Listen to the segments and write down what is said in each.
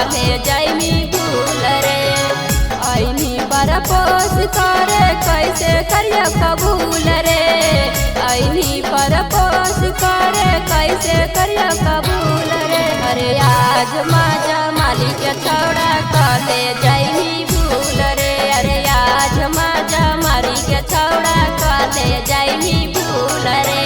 काले जाइमी भूल रे। आईनी परपोस करे कैसे करिया कबूल रे। आईनी परपोस करे कैसे करिया कबूल रे। अरे आज माजा मालिक छौड़ा काले जाइमी भूल रे। अरे आज माजा मालिक छौड़ा काले जाइमी भूल रे।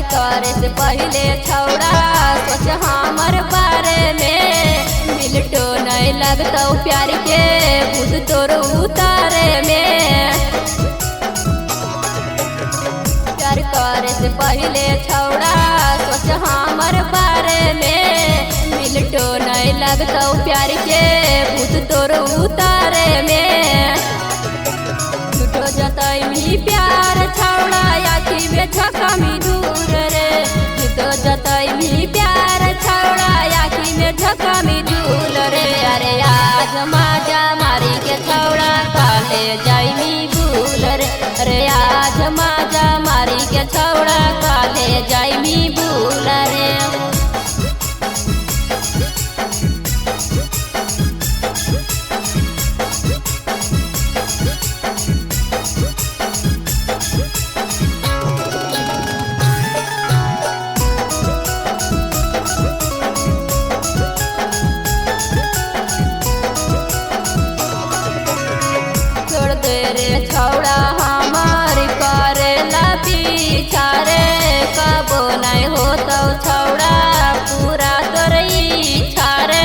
करे से पहले छौड़ा सोच हमर बारे में। मिलटो नहीं लगता प्यार के भूत तोर उतारे में। प्यार करे से पहले छौड़ा सोच हमर बारे में। मिलटो नहीं लगता प्यार के भूत तोर उतारे में। झूठो जतई प्यार छौड़ा आखी में झकामी दूर रे। झूठो जतई प्यार छौड़ा आखी में झकामी दूर रे। अरे आज माजा मारी के छौड़ा काले जाइमी भूल रे। अरे आज माजा मारी के छौड़ा काले जाइमी भूल रे। रे छौड़ा हमार करेला पीछा रे। कबो नहीं होता छौड़ा पूरा तोर इच्छा रे।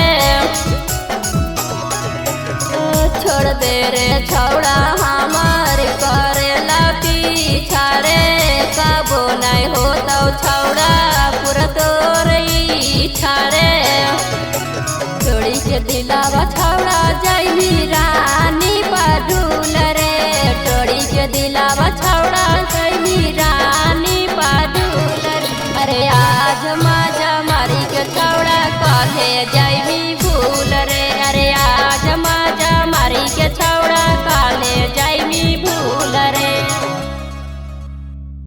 छोड़ दे रे छौड़ा हमार करेला पीछा रे। कबो नहीं होता छौड़ा पूरा तोर इच्छा रे। छोड़ी के दिलावा छौड़ा जाइमी रानी पाडूल रे। छोड़ी के दिलावा छौड़ा जाइमी रानी पाडूल रे। अरे आज माजा मारी के छौड़ा काले जाइमी